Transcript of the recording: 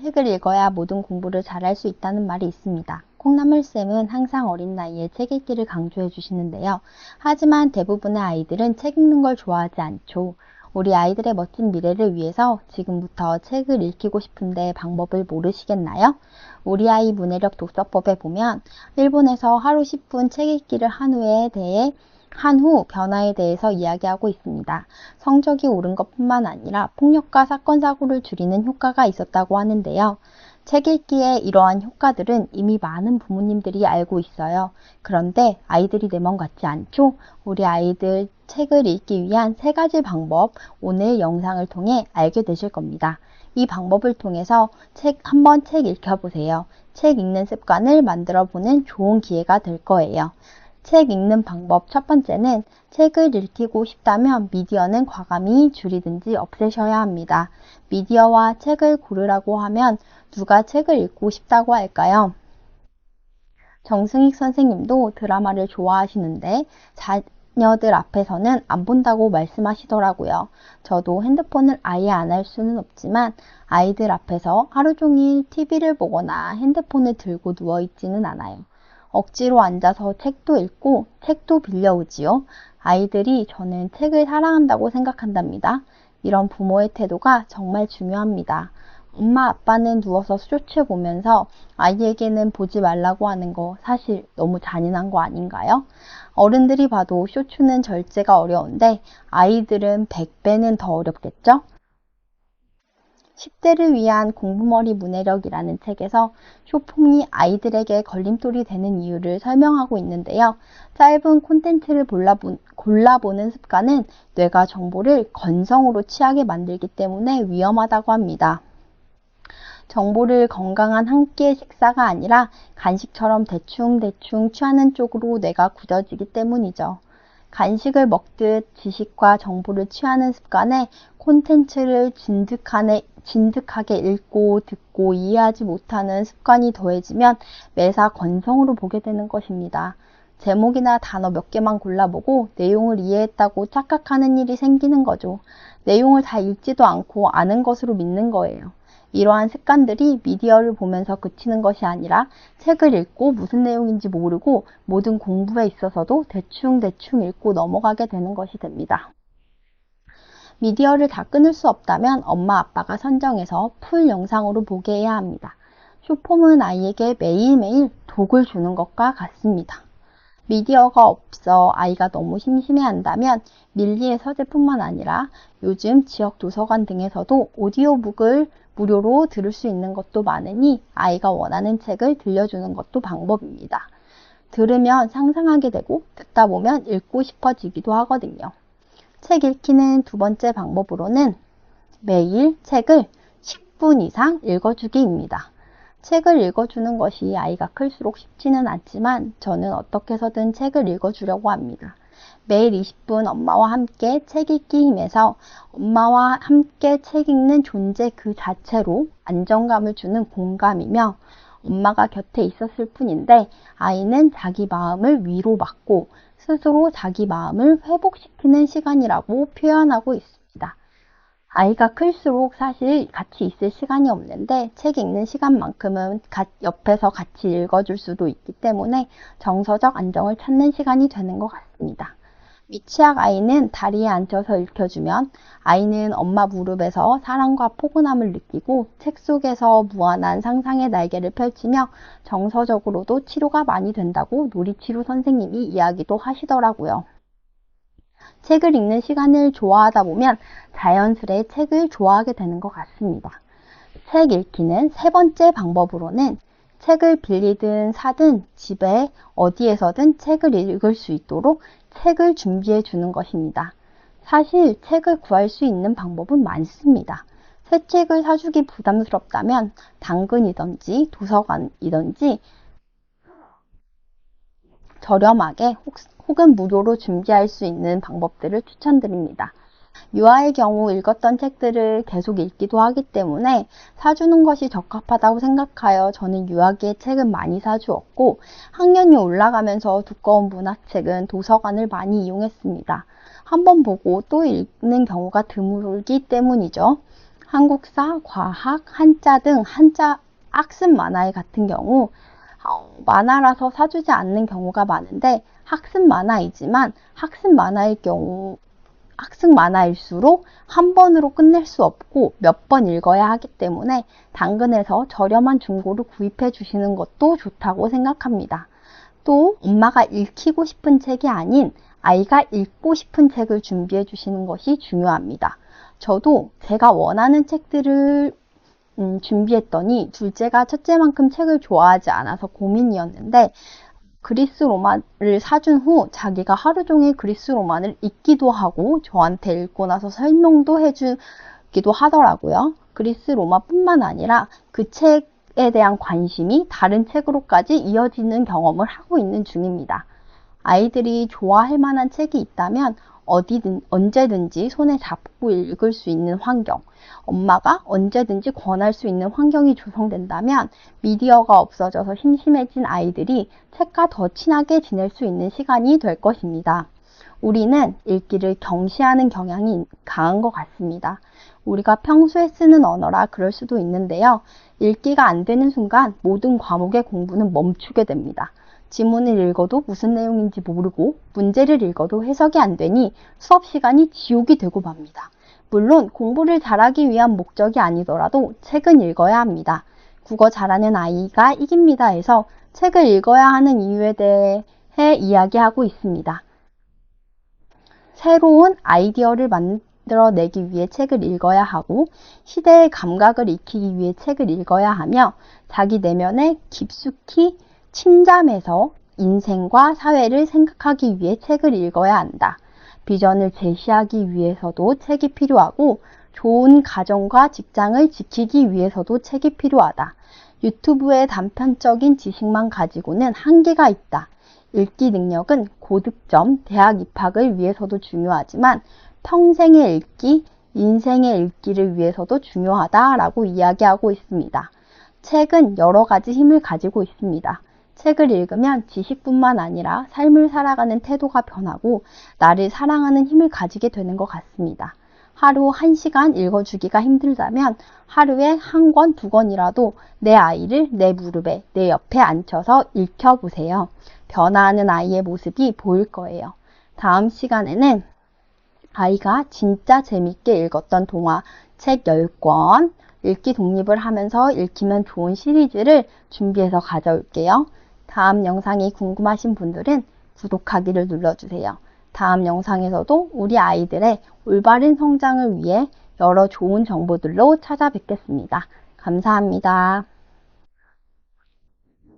책을 읽어야 모든 공부를 잘할 수 있다는 말이 있습니다. 콩나물쌤은 항상 어린 나이에 책 읽기를 강조해 주시는데요. 하지만 대부분의 아이들은 책 읽는 걸 좋아하지 않죠. 우리 아이들의 멋진 미래를 위해서 지금부터 책을 읽히고 싶은데 방법을 모르시겠나요? 우리 아이 문해력 독서법에 보면 일본에서 하루 10분 책 읽기를 한 후 변화에 대해서 이야기하고 있습니다. 성적이 오른 것뿐만 아니라 폭력과 사건 사고를 줄이는 효과가 있었다고 하는데요. 책 읽기의 이러한 효과들은 이미 많은 부모님들이 알고 있어요. 그런데 아이들이 내 맘 같지 않죠? 우리 아이들 책을 읽기 위한 3가지 방법, 오늘 영상을 통해 알게 되실 겁니다. 이 방법을 통해서 한번 책 읽혀보세요. 책 읽는 습관을 만들어 보는 좋은 기회가 될 거예요. 책 읽는 방법 첫 번째는 책을 읽히고 싶다면 미디어는 과감히 줄이든지 없애셔야 합니다. 미디어와 책을 고르라고 하면 누가 책을 읽고 싶다고 할까요? 정승익 선생님도 드라마를 좋아하시는데 자녀들 앞에서는 안 본다고 말씀하시더라고요. 저도 핸드폰을 아예 안 할 수는 없지만 아이들 앞에서 하루 종일 TV를 보거나 핸드폰을 들고 누워있지는 않아요. 억지로 앉아서 책도 읽고 책도 빌려오지요. 아이들이 저는 책을 사랑한다고 생각한답니다. 이런 부모의 태도가 정말 중요합니다. 엄마 아빠는 누워서 쇼츠 보면서 아이에게는 보지 말라고 하는 거 사실 너무 잔인한 거 아닌가요? 어른들이 봐도 쇼츠는 절제가 어려운데 아이들은 100배는 더 어렵겠죠? 10대를 위한 공부머리 문해력이라는 책에서 쇼폼이 아이들에게 걸림돌이 되는 이유를 설명하고 있는데요. 짧은 콘텐츠를 골라보는 습관은 뇌가 정보를 건성으로 취하게 만들기 때문에 위험하다고 합니다. 정보를 건강한 한 끼의 식사가 아니라 간식처럼 대충대충 취하는 쪽으로 뇌가 굳어지기 때문이죠. 간식을 먹듯 지식과 정보를 취하는 습관에 콘텐츠를 진득하게 읽고 듣고 이해하지 못하는 습관이 더해지면 매사 건성으로 보게 되는 것입니다. 제목이나 단어 몇 개만 골라보고 내용을 이해했다고 착각하는 일이 생기는 거죠. 내용을 다 읽지도 않고 아는 것으로 믿는 거예요. 이러한 습관들이 미디어를 보면서 그치는 것이 아니라 책을 읽고 무슨 내용인지 모르고 모든 공부에 있어서도 대충대충 읽고 넘어가게 되는 것이 됩니다. 미디어를 다 끊을 수 없다면 엄마 아빠가 선정해서 풀 영상으로 보게 해야 합니다. 쇼폼은 아이에게 매일매일 독을 주는 것과 같습니다. 미디어가 없어 아이가 너무 심심해한다면 밀리의 서재뿐만 아니라 요즘 지역 도서관 등에서도 오디오북을 무료로 들을 수 있는 것도 많으니 아이가 원하는 책을 들려주는 것도 방법입니다. 들으면 상상하게 되고 듣다 보면 읽고 싶어지기도 하거든요. 책 읽기는 두 번째 방법으로는 매일 책을 10분 이상 읽어주기입니다. 책을 읽어주는 것이 아이가 클수록 쉽지는 않지만 저는 어떻게 해서든 책을 읽어주려고 합니다. 매일 20분 엄마와 함께 책 읽기 힘에서 엄마와 함께 책 읽는 존재 그 자체로 안정감을 주는 공감이며 엄마가 곁에 있었을 뿐인데 아이는 자기 마음을 위로받고 스스로 자기 마음을 회복시키는 시간이라고 표현하고 있습니다. 아이가 클수록 사실 같이 있을 시간이 없는데 책 읽는 시간만큼은 옆에서 같이 읽어줄 수도 있기 때문에 정서적 안정을 찾는 시간이 되는 것 같습니다. 미취학 아이는 다리에 앉혀서 읽혀주면 아이는 엄마 무릎에서 사랑과 포근함을 느끼고 책 속에서 무한한 상상의 날개를 펼치며 정서적으로도 치료가 많이 된다고 놀이치료 선생님이 이야기도 하시더라고요. 책을 읽는 시간을 좋아하다 보면 자연스레 책을 좋아하게 되는 것 같습니다. 책 읽기는 세 번째 방법으로는 책을 빌리든 사든 집에 어디에서든 책을 읽을 수 있도록 책을 준비해 주는 것입니다. 사실 책을 구할 수 있는 방법은 많습니다. 새 책을 사주기 부담스럽다면 당근이든지 도서관이든지 저렴하게 혹은 무료로 준비할 수 있는 방법들을 추천드립니다. 유아의 경우 읽었던 책들을 계속 읽기도 하기 때문에 사주는 것이 적합하다고 생각하여 저는 유아기의 책은 많이 사주었고 학년이 올라가면서 두꺼운 문학책은 도서관을 많이 이용했습니다. 한번 보고 또 읽는 경우가 드물기 때문이죠. 한국사, 과학, 한자 등 한자 학습 만화 같은 경우 만화라서 사주지 않는 경우가 많은데 학습 만화이지만 학습 만화일수록 한 번으로 끝낼 수 없고 몇 번 읽어야 하기 때문에 당근에서 저렴한 중고로 구입해 주시는 것도 좋다고 생각합니다. 또 엄마가 읽히고 싶은 책이 아닌 아이가 읽고 싶은 책을 준비해 주시는 것이 중요합니다. 저도 제가 원하는 책들을 준비했더니 둘째가 첫째만큼 책을 좋아하지 않아서 고민이었는데 그리스 로마를 사준 후 자기가 하루 종일 그리스 로마를 읽기도 하고 저한테 읽고 나서 설명도 해주기도 하더라고요. 그리스 로마뿐만 아니라 그 책에 대한 관심이 다른 책으로까지 이어지는 경험을 하고 있는 중입니다. 아이들이 좋아할 만한 책이 있다면 언제든지 손에 잡고 읽을 수 있는 환경, 엄마가 언제든지 권할 수 있는 환경이 조성된다면 미디어가 없어져서 심심해진 아이들이 책과 더 친하게 지낼 수 있는 시간이 될 것입니다. 우리는 읽기를 경시하는 경향이 강한 것 같습니다. 우리가 평소에 쓰는 언어라 그럴 수도 있는데요. 읽기가 안 되는 순간 모든 과목의 공부는 멈추게 됩니다. 지문을 읽어도 무슨 내용인지 모르고 문제를 읽어도 해석이 안 되니 수업 시간이 지옥이 되고 맙니다. 물론 공부를 잘하기 위한 목적이 아니더라도 책은 읽어야 합니다. 국어 잘하는 아이가 이깁니다 해서 책을 읽어야 하는 이유에 대해 이야기하고 있습니다. 새로운 아이디어를 만들어내기 위해 책을 읽어야 하고 시대의 감각을 익히기 위해 책을 읽어야 하며 자기 내면에 깊숙이 침잠해서 인생과 사회를 생각하기 위해 책을 읽어야 한다. 비전을 제시하기 위해서도 책이 필요하고 좋은 가정과 직장을 지키기 위해서도 책이 필요하다. 유튜브의 단편적인 지식만 가지고는 한계가 있다. 읽기 능력은 고득점, 대학 입학을 위해서도 중요하지만 평생의 읽기, 인생의 읽기를 위해서도 중요하다라고 이야기하고 있습니다. 책은 여러 가지 힘을 가지고 있습니다. 책을 읽으면 지식뿐만 아니라 삶을 살아가는 태도가 변하고 나를 사랑하는 힘을 가지게 되는 것 같습니다. 하루 1시간 읽어주기가 힘들다면 하루에 1권, 2권이라도 내 아이를 내 무릎에, 내 옆에 앉혀서 읽혀보세요. 변화하는 아이의 모습이 보일 거예요. 다음 시간에는 아이가 진짜 재밌게 읽었던 동화 책 10권, 읽기 독립을 하면서 읽히면 좋은 시리즈를 준비해서 가져올게요. 다음 영상이 궁금하신 분들은 구독하기를 눌러주세요. 다음 영상에서도 우리 아이들의 올바른 성장을 위해 여러 좋은 정보들로 찾아뵙겠습니다. 감사합니다.